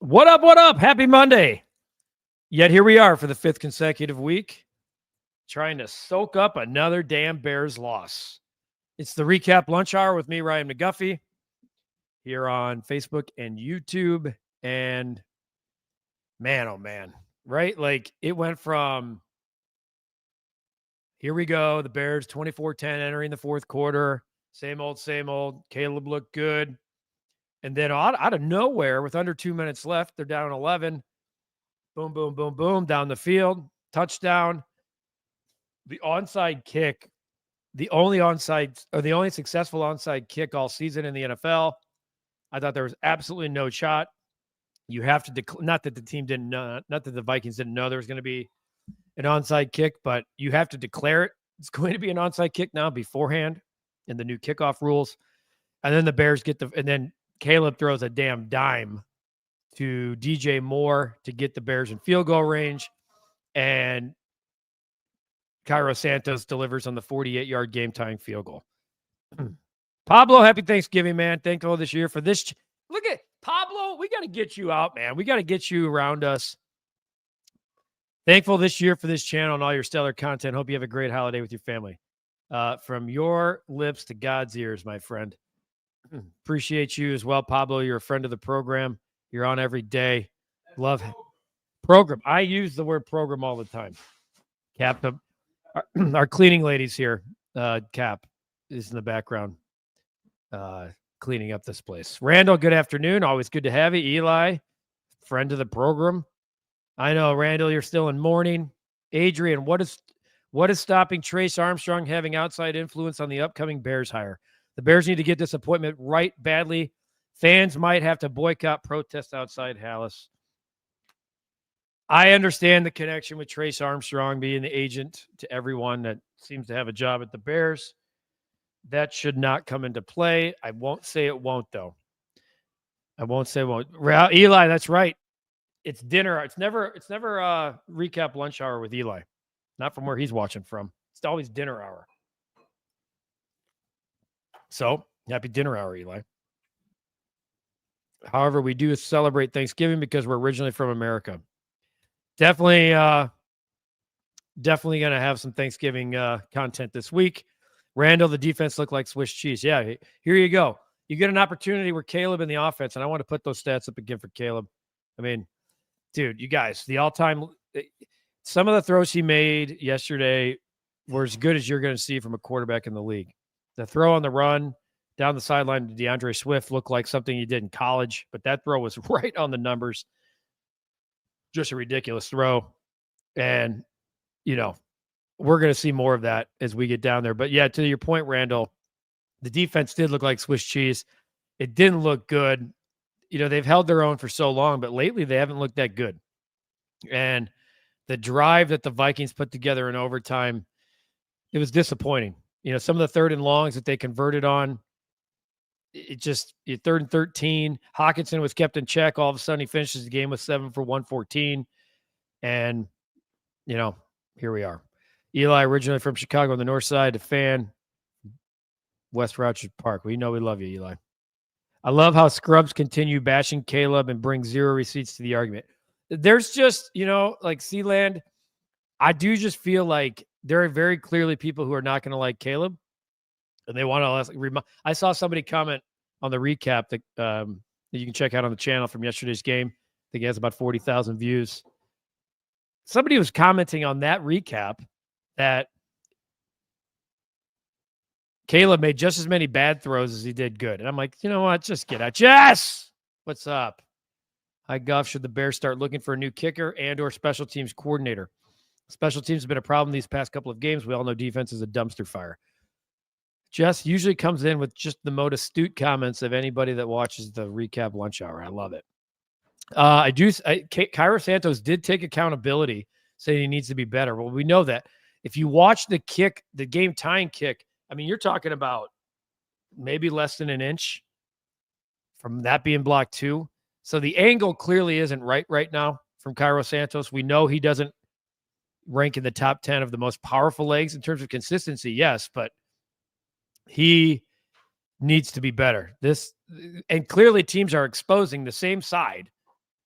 What up? What up? Happy Monday. Yet here we are for the fifth consecutive week, trying to soak up another damn Bears loss. It's the recap lunch hour with me, Ryan McGuffey, here on Facebook and YouTube. And man, oh man, right? Like it went from here we go, the Bears 24-10 entering the fourth quarter. Same old, same old. Caleb looked good. And then out of nowhere, with under 2 minutes left, they're down 11. Boom, boom, boom, boom, down the field. Touchdown. The onside kick, the only successful onside kick all season in the NFL. I thought there was absolutely no shot. You have to not that the team didn't know, not that the Vikings didn't know there was going to be an onside kick, but you have to declare it. It's going to be an onside kick now beforehand in the new kickoff rules. And then the Bears and then Caleb throws a damn dime to DJ Moore to get the Bears in field goal range. And Cairo Santos delivers on the 48-yard game-tying field goal. Pablo, happy Thanksgiving, man. Thankful this year for this. Look at Pablo. We got to get you out, man. We got to get you around us. Thankful this year for this channel and all your stellar content. Hope you have a great holiday with your family. From your lips to God's ears, my friend. Appreciate you as well, Pablo. You're a friend of the program. You're on every day. Love program. I use the word program all the time. Cap, our cleaning ladies here. Cap is in the background cleaning up this place. Randall, good afternoon. Always good to have you. Eli, friend of the program. I know, Randall, you're still in mourning. Adrian, what is stopping Trace Armstrong having outside influence on the upcoming Bears hire? The Bears need to get this appointment right badly. Fans might have to boycott, protest outside Hallis. I understand the connection with Trace Armstrong being the agent to everyone that seems to have a job at the Bears. That should not come into play. I won't say it won't, though. I won't say it won't. Eli, that's right. It's dinner. It's never recap lunch hour with Eli. Not from where he's watching from. It's always dinner hour. So, happy dinner hour, Eli. However, we do celebrate Thanksgiving because we're originally from America. Definitely going to have some Thanksgiving content this week. Randall, the defense looked like Swiss cheese. Yeah, here you go. You get an opportunity where Caleb in the offense, and I want to put those stats up again for Caleb. I mean, dude, you guys, the all-time – some of the throws he made yesterday were as good as you're going to see from a quarterback in the league. The throw on the run down the sideline to DeAndre Swift looked like something he did in college, but that throw was right on the numbers. Just a ridiculous throw. And, we're going to see more of that as we get down there. But, yeah, to your point, Randall, the defense did look like Swiss cheese. It didn't look good. They've held their own for so long, but lately they haven't looked that good. And the drive that the Vikings put together in overtime, it was disappointing. Some of the third and longs that they converted on, it just, 3rd and 13. Hawkinson was kept in check. All of a sudden, he finishes the game with 7 for 114. And, here we are. Eli, originally from Chicago on the north side, a fan, West Rochester Park. We know we love you, Eli. I love how scrubs continue bashing Caleb and bring zero receipts to the argument. There's just, like Sealand, I do just feel like there are very clearly people who are not going to like Caleb. And they want to. I saw somebody comment on the recap that you can check out on the channel from yesterday's game. I think it has about 40,000 views. Somebody was commenting on that recap that Caleb made just as many bad throws as he did good. And I'm like, you know what? Just get out. Jess, what's up? Hi, Guff. Should the Bears start looking for a new kicker and or special teams coordinator? Special teams have been a problem these past couple of games. We all know defense is a dumpster fire. Jess usually comes in with just the most astute comments of anybody that watches the recap lunch hour. I love it. Cairo Santos did take accountability, saying he needs to be better. Well, we know that. If you watch the kick, the game tying kick, I mean, you're talking about maybe less than an inch from that being blocked too. So the angle clearly isn't right now from Cairo Santos. We know he doesn't rank in the top 10 of the most powerful legs in terms of consistency. Yes, but he needs to be better. And clearly teams are exposing the same side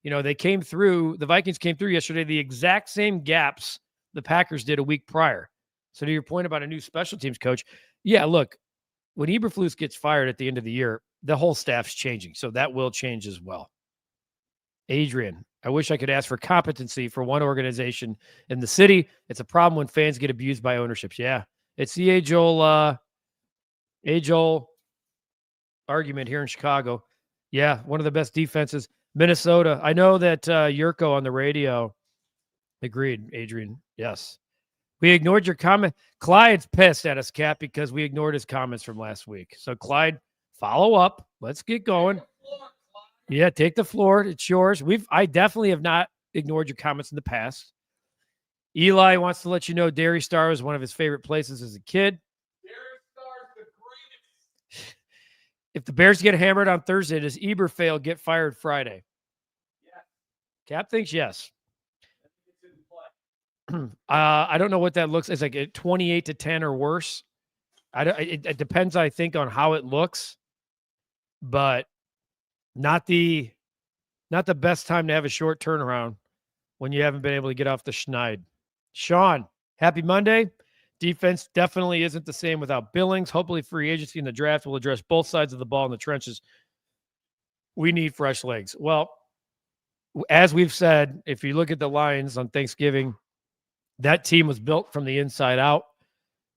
They came through, the Vikings came through yesterday, the exact same gaps the Packers did a week prior. So to your point about a new special teams coach, yeah, look, when Eberflus gets fired at the end of the year, the whole staff's changing. So that will change as well. Adrian, I wish I could ask for competency for one organization in the city. It's a problem when fans get abused by ownerships. Yeah, it's the age-old argument here in Chicago. Yeah, one of the best defenses. Minnesota. I know that Yurko on the radio agreed, Adrian. Yes. We ignored your comment. Clyde's pissed at us, Cap, because we ignored his comments from last week. So, Clyde, follow up. Let's get going. Yeah, take the floor. It's yours. I definitely have not ignored your comments in the past. Eli wants to let you know Dairy Star was one of his favorite places as a kid. Dairy Star's the greatest. If the Bears get hammered on Thursday, does Eberflus get fired Friday? Yeah. Cap thinks yes. I don't know what that looks. It's like 28-10 or worse. It depends, I think, on how it looks, but not the best time to have a short turnaround when you haven't been able to get off the schneid. Sean, happy Monday. Defense definitely isn't the same without Billings. Hopefully free agency in the draft will address both sides of the ball in the trenches. We need fresh legs. Well, as we've said, if you look at the Lions on Thanksgiving, that team was built from the inside out.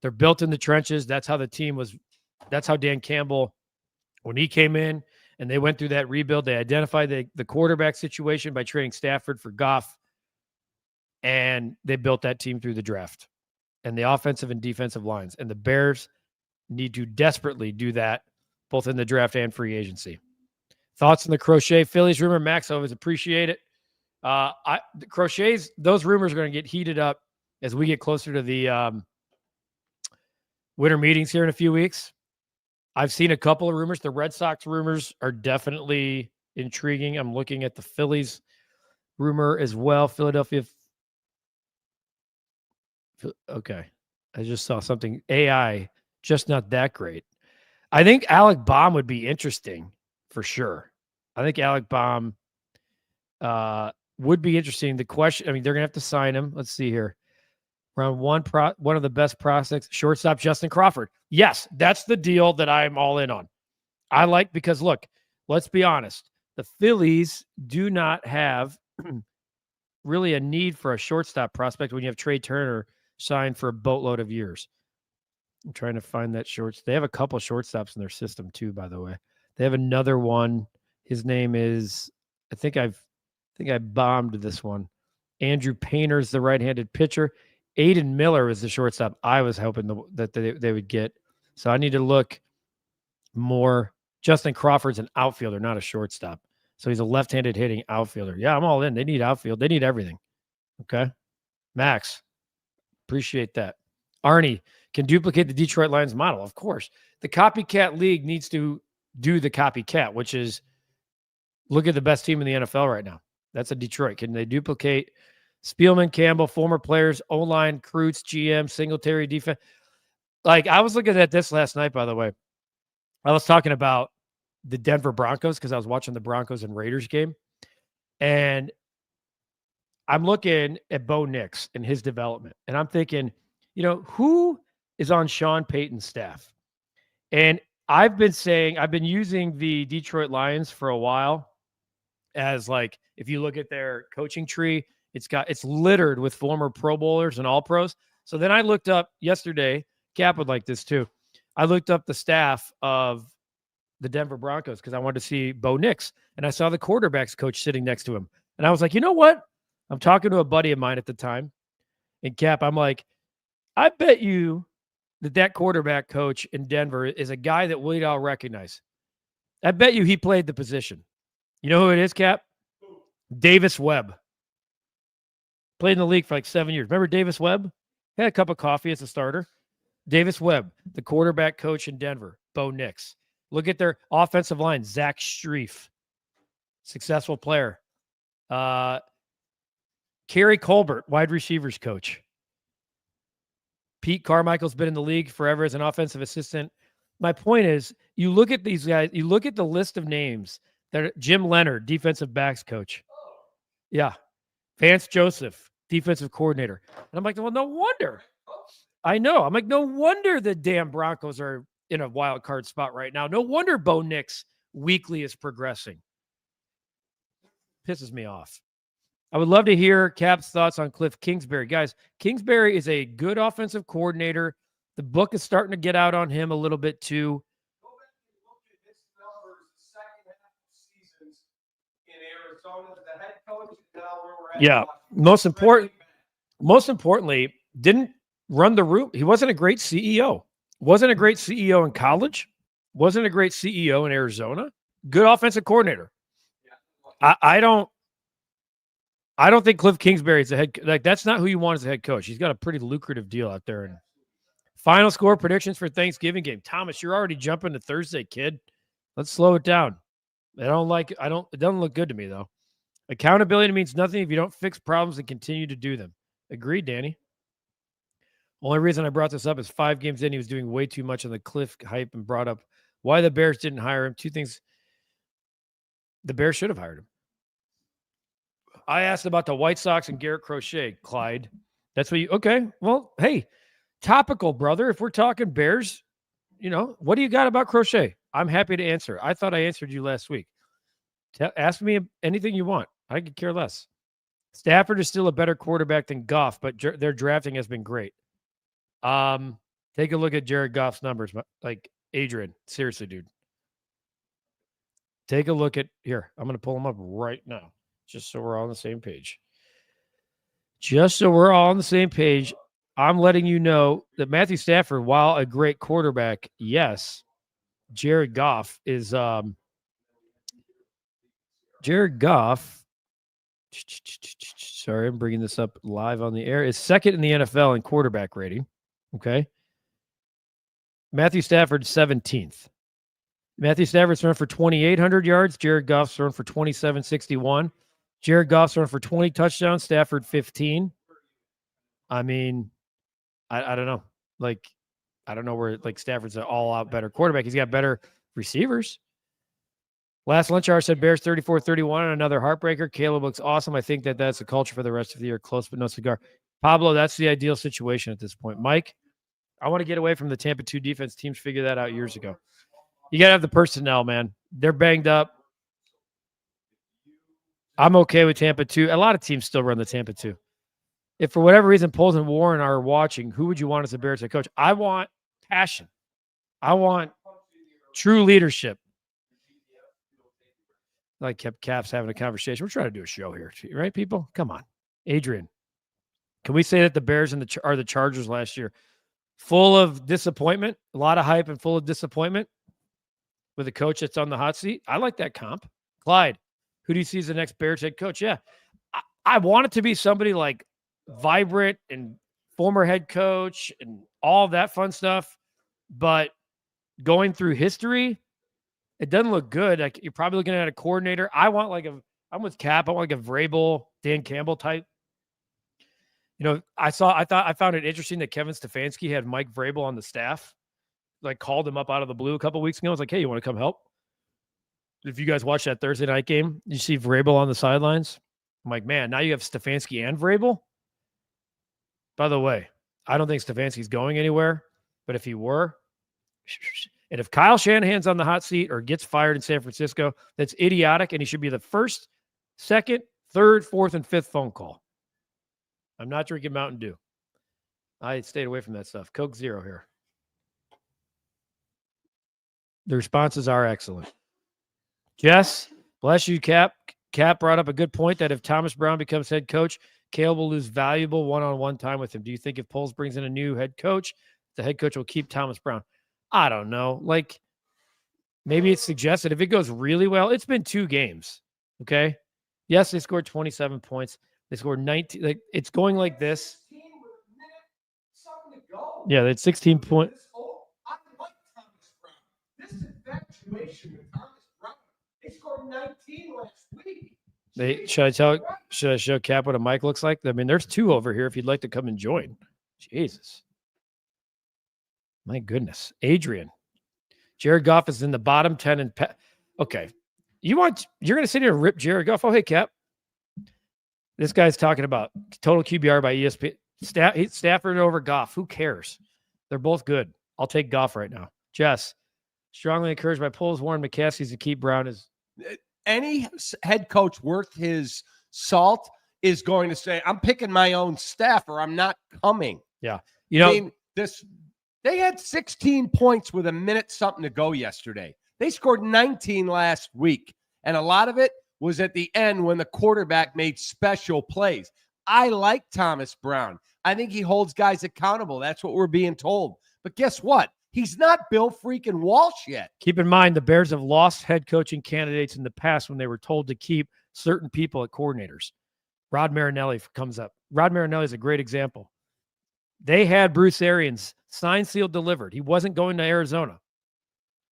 They're built in the trenches. That's how the team was. That's how Dan Campbell, when he came in and they went through that rebuild, they identified the quarterback situation by trading Stafford for Guff, and they built that team through the draft and the offensive and defensive lines. And the Bears need to desperately do that, both in the draft and free agency. Thoughts on the Crochet Phillies rumor? Max, I always appreciate it. The Crochets, those rumors are going to get heated up as we get closer to the winter meetings here in a few weeks. I've seen a couple of rumors. The Red Sox rumors are definitely intriguing. I'm looking at the Phillies rumor as well. Philadelphia. Okay. I just saw something. AI, just not that great. I think Alec Baum would be interesting for sure. I think Alec Baum would be interesting. The question, they're going to have to sign him. Let's see here. Round one of the best prospects, shortstop Justin Crawford. Yes, that's the deal that I'm all in on. I like, because look, let's be honest. The Phillies do not have really a need for a shortstop prospect when you have Trey Turner signed for a boatload of years. I'm trying to find that They have a couple shortstops in their system too, by the way. They have another one. His name is, I think I bombed this one. Andrew Painter's the right-handed pitcher. Aiden Miller is the shortstop I was hoping that they would get. So I need to look more. Justin Crawford's an outfielder, not a shortstop. So he's a left-handed hitting outfielder. Yeah, I'm all in. They need outfield. They need everything. Okay. Max, appreciate that. Arnie, can duplicate the Detroit Lions model. Of course. The copycat league needs to do the copycat, which is look at the best team in the NFL right now. That's a Detroit. Can they duplicate Spielman, Campbell, former players, O-line, Kreutz, GM, Singletary, defense? Like, I was looking at this last night, by the way. I was talking about the Denver Broncos because I was watching the Broncos and Raiders game. And I'm looking at Bo Nix and his development. And I'm thinking, who is on Sean Payton's staff? And I've been using the Detroit Lions for a while as, like, if you look at their coaching tree, it's littered with former Pro Bowlers and All Pros. So then I looked up yesterday, Cap would like this too. I looked up the staff of the Denver Broncos because I wanted to see Bo Nix, and I saw the quarterbacks coach sitting next to him. And I was like, you know what? I'm talking to a buddy of mine at the time. And Cap, I'm like, I bet you that quarterback coach in Denver is a guy that we'd all recognize. I bet you he played the position. You know who it is, Cap? Davis Webb. Played in the league for like 7 years. Remember Davis Webb? Had a cup of coffee as a starter. Davis Webb, the quarterback coach in Denver. Bo Nix. Look at their offensive line. Zach Strief. Successful player. Kerry Colbert, wide receivers coach. Pete Carmichael's been in the league forever as an offensive assistant. My point is, you look at these guys, you look at the list of names that are Jim Leonard, defensive backs coach. Yeah. Vance Joseph, defensive coordinator. And I'm like, well, no wonder. I know. I'm like, no wonder the damn Broncos are in a wild card spot right now. No wonder Bo Nix weekly is progressing. Pisses me off. I would love to hear Cap's thoughts on Cliff Kingsbury. Guys, Kingsbury is a good offensive coordinator. The book is starting to get out on him a little bit too. Yeah. Most importantly, didn't run the room. He wasn't a great CEO. Wasn't a great CEO in college. Wasn't a great CEO in Arizona. Good offensive coordinator. I don't think Cliff Kingsbury is a head. Like, that's not who you want as a head coach. He's got a pretty lucrative deal out there. And final score predictions for Thanksgiving game. Thomas, you're already jumping to Thursday, kid. Let's slow it down. It doesn't look good to me though. Accountability means nothing if you don't fix problems and continue to do them. Agreed, Danny. Only reason I brought this up is 5 games in, he was doing way too much on the Cliff hype and brought up why the Bears didn't hire him. 2 things. The Bears should have hired him. I asked about the White Sox and Garrett Crochet, Clyde. That's what you, okay. Well, hey, topical, brother. If we're talking Bears, what do you got about Crochet? I'm happy to answer. I thought I answered you last week. Ask me anything you want. I could care less. Stafford is still a better quarterback than Guff, but their drafting has been great. Take a look at Jared Goff's numbers. Like, Adrian, seriously, dude. Take a look at here. I'm going to pull them up right now, just so we're all on the same page. I'm letting you know that Matthew Stafford, while a great quarterback, yes, Jared Goff is Jared Goff. Sorry, I'm bringing this up live on the air. Is second in the NFL in quarterback rating. Okay. Matthew Stafford 17th. Matthew Stafford's thrown for 2,800 yards. Jared Goff's thrown for 2,761. Jared Goff's thrown for 20 touchdowns. Stafford 15. I mean, I don't know. Like, I don't know where, like, Stafford's an all-out better quarterback. He's got better receivers. Last lunch hour said Bears 34-31 and another heartbreaker. Caleb looks awesome. I think that's the culture for the rest of the year. Close but no cigar. Pablo, that's the ideal situation at this point. Mike, I want to get away from the Tampa 2 defense. Teams figured that out years ago. You got to have the personnel, man. They're banged up. I'm okay with Tampa 2. A lot of teams still run the Tampa 2. If for whatever reason Poles and Warren are watching, who would you want as a Bears head coach? I want passion. I want true leadership. Like Caps having a conversation. We're trying to do a show here, right, people? Come on. Adrian, can we say that the Bears are the Chargers last year? Full of disappointment, a lot of hype and full of disappointment with a coach that's on the hot seat. I like that comp. Clyde, who do you see as the next Bears head coach? Yeah, I want it to be somebody like vibrant and former head coach and all of that fun stuff. But going through history, it doesn't look good. Like, you're probably looking at a coordinator. I'm with Cap. I want like a Vrabel, Dan Campbell type. I found it interesting that Kevin Stefanski had Mike Vrabel on the staff, like called him up out of the blue a couple weeks ago. I was like, hey, you want to come help? If you guys watch that Thursday night game, you see Vrabel on the sidelines. I'm like, man, now you have Stefanski and Vrabel. By the way, I don't think Stefanski's going anywhere, but if he were, and if Kyle Shanahan's on the hot seat or gets fired in San Francisco, that's idiotic, and he should be the first, second, third, fourth, and fifth phone call. I'm not drinking Mountain Dew. I stayed away from that stuff. Coke Zero here. The responses are excellent. Jess, bless you, Cap. Cap brought up a good point that if Thomas Brown becomes head coach, Caleb will lose valuable one-on-one time with him. Do you think if Poles brings in a new head coach, the head coach will keep Thomas Brown? I don't know. Like, maybe it's suggested if it goes really well. It's been 2 games, okay? Yes, they scored 27 points. They scored 19. Like, it's going like this. Yeah, they had 16 points. I like Thomas Brown. This infatuation with Thomas Brown. They scored 19 last week. Should I show Cap what a mic looks like? I mean, there's 2 over here if you'd like to come and join. Jesus. My goodness. Adrian. Jared Goff is in the bottom 10 and okay. You're going to sit here and rip Jared Goff. Oh, hey, Cap. This guy's talking about total QBR by ESPN. Stafford over Guff. Who cares? They're both good. I'll take Guff right now. Jess, strongly encouraged by polls, Warren McCaskey's to keep Brown as any head coach worth his salt is going to say, I'm picking my own staff or I'm not coming. Yeah. I mean, they had 16 points with a minute something to go yesterday. They scored 19 last week. And a lot of it was at the end when the quarterback made special plays. I like Thomas Brown. I think he holds guys accountable. That's what we're being told. But guess what? He's not Bill freaking Walsh yet. Keep in mind, the Bears have lost head coaching candidates in the past when they were told to keep certain people at coordinators. Rod Marinelli comes up. Rod Marinelli is a great example. They had Bruce Arians signed, sealed, delivered. He wasn't going to Arizona.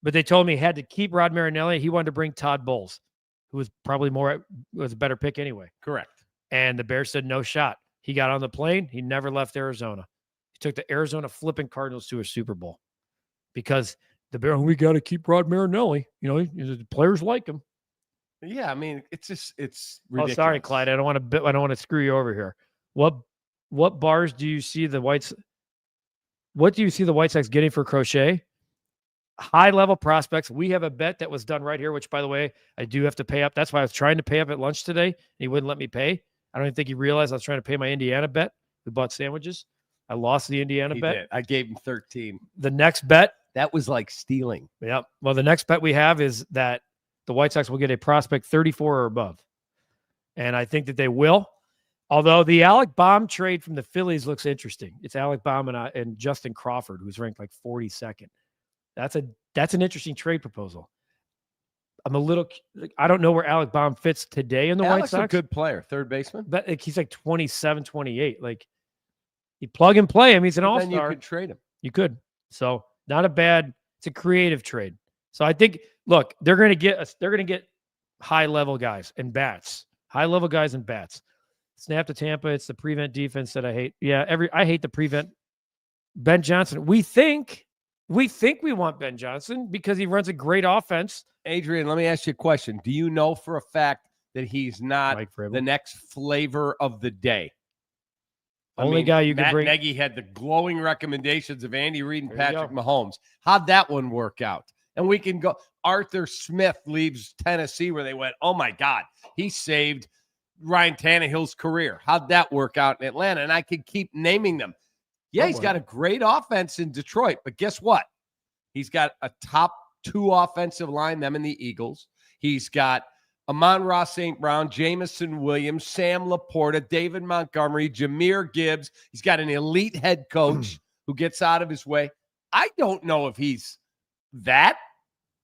But they told me he had to keep Rod Marinelli. He wanted to bring Todd Bowles, who was probably was a better pick anyway. Correct. And the Bears said no shot. He got on the plane. He never left Arizona. He took the Arizona flipping Cardinals to a Super Bowl because the Bears, we got to keep Rod Marinelli. The players like him. Yeah, I mean, it's ridiculous. Oh, sorry, Clyde. I don't want to screw you over here. What bars do you see the White Sox getting for Crochet? High-level prospects. We have a bet that was done right here, which, by the way, I do have to pay up. That's why I was trying to pay up at lunch today, and he wouldn't let me pay. I don't even think he realized I was trying to pay my Indiana bet. We bought sandwiches. I lost the Indiana bet. Did. I gave him 13. The next bet. That was like stealing. Yep. Well, the next bet we have is that the White Sox will get a prospect 34 or above. And I think that they will. Although the Alec Baum trade from the Phillies looks interesting. It's Alec Baum and Justin Crawford, who's ranked like 42nd. That's an interesting trade proposal. I don't know where Alec Baum fits today in the White Sox. Alec's a good player, third baseman. But he's like 27, 28. Like, you plug and play him. He's an all-star. Then you could trade him. You could. So not a bad. It's a creative trade. So I think, look, they're going to get high-level guys and bats. High-level guys and bats. Snap to Tampa. It's the prevent defense that I hate. Yeah, I hate the prevent. Ben Johnson. We think we want Ben Johnson because he runs a great offense. Adrian, let me ask you a question. Do you know for a fact that he's not the next flavor of the day? Guy you can bring. Matt Nagy had the glowing recommendations of Andy Reid and Patrick Mahomes. How'd that one work out? And we can go. Arthur Smith leaves Tennessee where they went, oh, my God, he saved Ryan Tannehill's career. How'd that work out in Atlanta? And I could keep naming them. Yeah, he's got a great offense in Detroit, but guess what? He's got a top 2 offensive line, them and the Eagles. He's got Amon-Ra St. Brown, Jamison Williams, Sam Laporta, David Montgomery, Jahmyr Gibbs. He's got an elite head coach who gets out of his way. I don't know if he's that.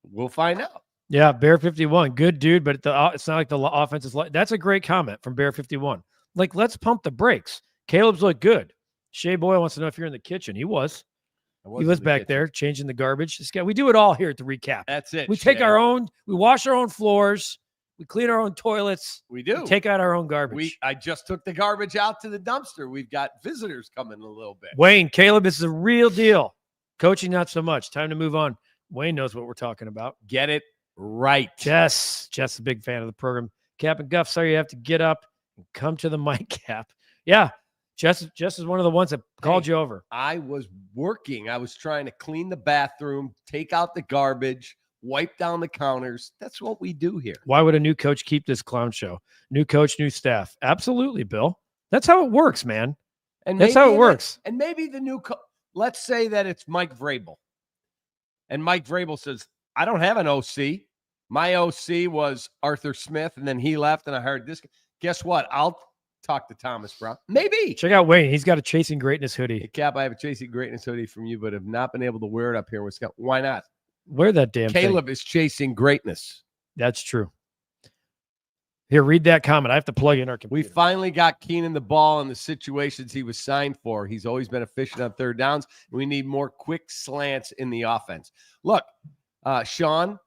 We'll find out. Yeah, Bear 51, good dude, but it's not like the offense is like. That's a great comment from Bear 51. Like, let's pump the brakes. Caleb's look good. Shea Boyle wants to know if you're in the kitchen. He was. He was back there changing the garbage. This guy, we do it all here at the recap. That's it. We take our own. We wash our own floors. We clean our own toilets. We do. We take out our own garbage. I just took the garbage out to the dumpster. We've got visitors coming in a little bit. Wayne, Caleb, this is a real deal. Coaching, not so much. Time to move on. Wayne knows what we're talking about. Get it right. Jess is a big fan of the program. Cap and Guff, sorry you have to get up and come to the mic, Cap. Yeah. Jess is one of the ones that called you over. I was working. I was trying to clean the bathroom, take out the garbage, wipe down the counters. That's what we do here. Why would a new coach keep this clown show? New coach, new staff. Absolutely, Bill. That's how it works, man. And that's how it works. And maybe the new let's say that it's Mike Vrabel. And Mike Vrabel says, I don't have an OC. My OC was Arthur Smith, and then he left, and I hired this. Guess what? I'll talk to Thomas Brown. Maybe. Check out Wayne. He's got a Chasing Greatness hoodie. Hey, Cap, I have a Chasing Greatness hoodie from you, but have not been able to wear it up here in Wisconsin. Why not? Wear that damn Caleb thing. Is chasing greatness. That's true. Here, read that comment. I have to plug in our computer. We finally got Keenan the ball in the situations he was signed for. He's always been efficient on third downs. We need more quick slants in the offense. Look, Sean,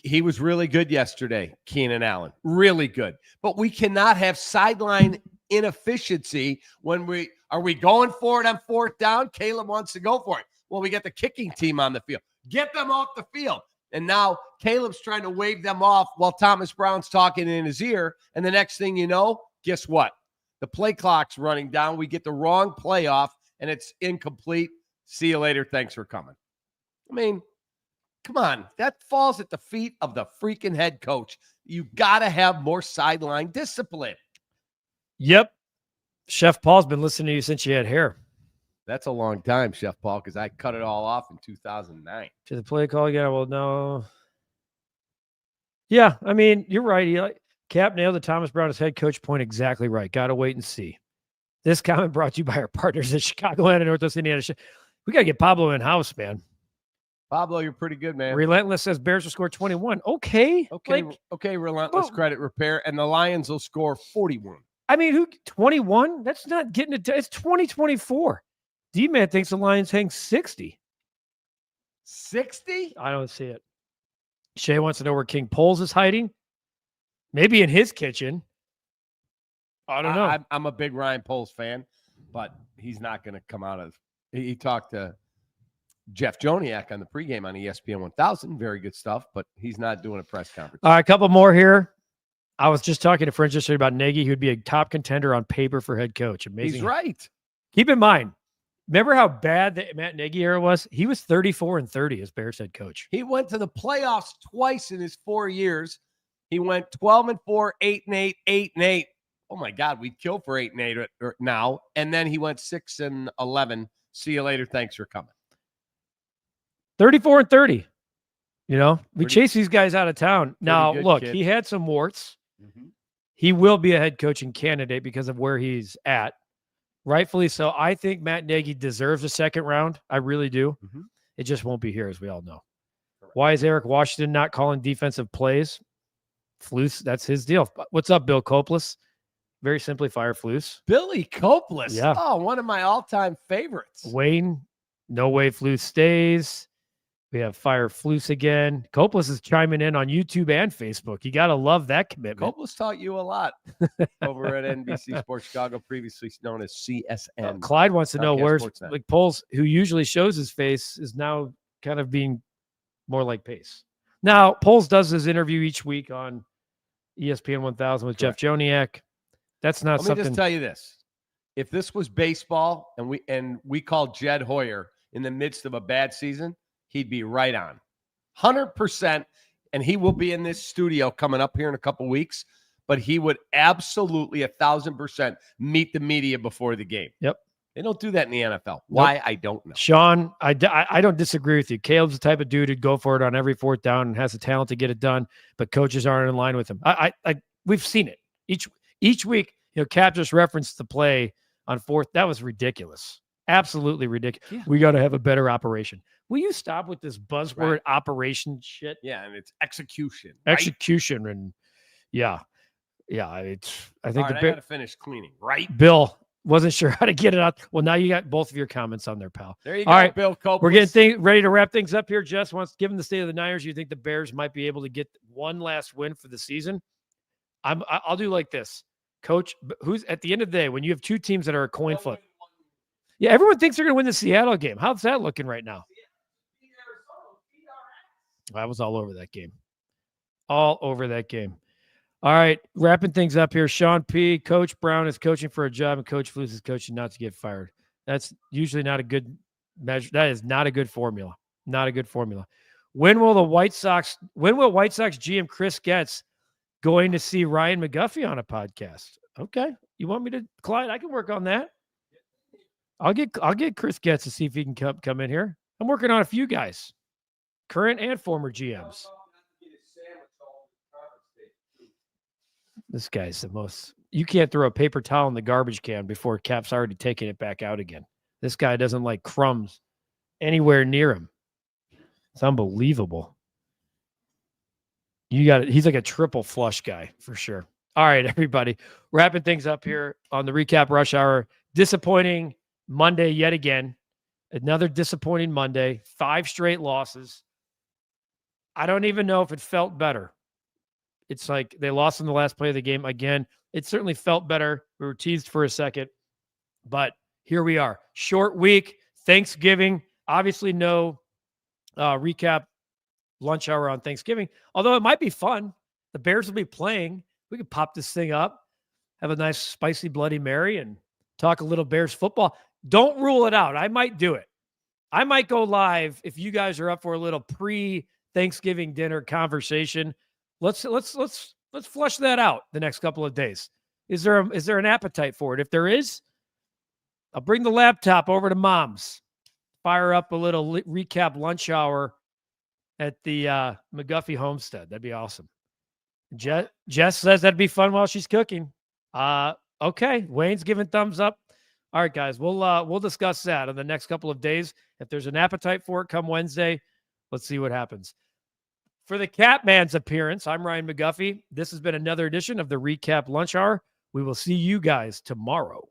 he was really good yesterday, Keenan Allen. Really good. But we cannot have sideline inefficiency when we going for it on fourth down? Caleb wants to go for it. Well, we got the kicking team on the field. Get them off the field. And now Caleb's trying to wave them off while Thomas Brown's talking in his ear. And the next thing you know, guess what? The play clock's running down. We get the wrong playoff, and it's incomplete. See you later. Thanks for coming. I mean, come on. That falls at the feet of the freaking head coach. You got to have more sideline discipline. Yep. Chef Paul's been listening to you since you had hair. That's a long time, Chef Paul, because I cut it all off in 2009. To the play call again? Well, no. Yeah, I mean, you're right, Eli. Cap nailed the Thomas Brown as head coach point exactly right. Got to wait and see. This comment brought to you by our partners at Chicagoland and Northwest Indiana. We got to get Pablo in house, man. Pablo, you're pretty good, man. Relentless says Bears will score 21. Okay. Okay, Relentless credit repair. And the Lions will score 41. I mean, who 21? That's not getting it. It's 2024. D-Man thinks the Lions hang 60. 60? I don't see it. Shay wants to know where King Poles is hiding. Maybe in his kitchen. I don't know. I'm a big Ryan Poles fan, but he's not going to come out of. He talked to Jeff Joniak on the pregame on ESPN 1000. Very good stuff, but he's not doing a press conference. All right, a couple more here. I was just talking to friends yesterday about Nagy. He would be a top contender on paper for head coach. Amazing. He's right. Keep in mind, remember how bad the Matt Nagy era was? He was 34-30 as Bears head coach. He went to the playoffs twice in his 4 years. He went 12-4, 8-8, 8-8. Oh my God, we'd kill for 8-8 now. And then he went 6-11. See you later. Thanks for coming. 34-30. You know, we chase these guys out of town. Now, look, he had some warts. Mm-hmm. He will be a head coaching candidate because of where he's at. Rightfully so. I think Matt Nagy deserves a second round. I really do. Mm-hmm. It just won't be here, as we all know. Correct. Why is Eric Washington not calling defensive plays? Flus, that's his deal. What's up, Bill Copless? Very simply, fire Flus. Billy Copless. Yeah. Oh, one of my all-time favorites. Wayne, no way Flus stays. We have fire Flus again. Copless is chiming in on YouTube and Facebook. You got to love that commitment. Copless taught you a lot over at NBC Sports Chicago, previously known as CSN. Clyde wants to know where's like Poles, who usually shows his face, is now kind of being more like Pace. Now, Poles does his interview each week on ESPN 1000 with Jeff Joniak. That's not something. Let me just tell you this. If this was baseball and we called Jed Hoyer in the midst of a bad season, he'd be right on 100%. And he will be in this studio coming up here in a couple weeks, but he would absolutely 1,000% meet the media before the game. Yep. They don't do that in the NFL. Why? Nope. I don't know. Sean, I don't disagree with you. Caleb's the type of dude who'd go for it on every fourth down and has the talent to get it done, but coaches aren't in line with him. We've seen it each week. You know, Cap just referenced the play on fourth. That was ridiculous. Absolutely ridiculous. Yeah. We got to have a better operation. Will you stop with this buzzword operation shit? Yeah, and it's execution. Execution, right? And yeah. I think I got to finish cleaning, right? Bill wasn't sure how to get it out. Well, now you got both of your comments on there, pal. There you go, all right, Bill Copless. We're getting ready to wrap things up here. Jess wants, given the state of the Niners, you think the Bears might be able to get one last win for the season? I'll do like this. Coach, who's at the end of the day, when you have two teams that are a coin flip. Yeah, everyone thinks they're going to win the Seattle game. How's that looking right now? I was all over that game. All over that game. All right, wrapping things up here. Sean P. Coach Brown is coaching for a job, and Coach Flus is coaching not to get fired. That's usually not a good measure. That is not a good formula. Not a good formula. When will White Sox GM Chris Getz going to see Ryan McGuffey on a podcast? Okay. You want me to, Clyde? I can work on that. I'll get Chris Getz to see if he can come in here. I'm working on a few guys, current and former GMs. This guy's the most. You can't throw a paper towel in the garbage can before Cap's already taking it back out again. This guy doesn't like crumbs anywhere near him. It's unbelievable. You got it. He's like a triple flush guy for sure. All right, everybody. Wrapping things up here on the Recap Rush Hour. Disappointing Monday yet again. Another disappointing Monday. 5 straight losses. I don't even know if it felt better. It's like they lost in the last play of the game again. It certainly felt better. We were teased for a second, but here we are. Short week, Thanksgiving. Obviously no recap lunch hour on Thanksgiving, although it might be fun. The Bears will be playing. We could pop this thing up. have a nice spicy Bloody Mary and talk a little Bears football. Don't rule it out. I might do it. I might go live if you guys are up for a little pre-Thanksgiving dinner conversation. Let's flush that out the next couple of days. Is there an appetite for it? If there is, I'll bring the laptop over to Mom's. Fire up a little recap lunch hour at the McGuffey homestead. That'd be awesome. Jess says that'd be fun while she's cooking. Okay. Wayne's giving thumbs up. All right, guys, we'll discuss that in the next couple of days. If there's an appetite for it come Wednesday, let's see what happens. For the Catman's appearance, I'm Ryan McGuffey. This has been another edition of the Recap Lunch Hour. We will see you guys tomorrow.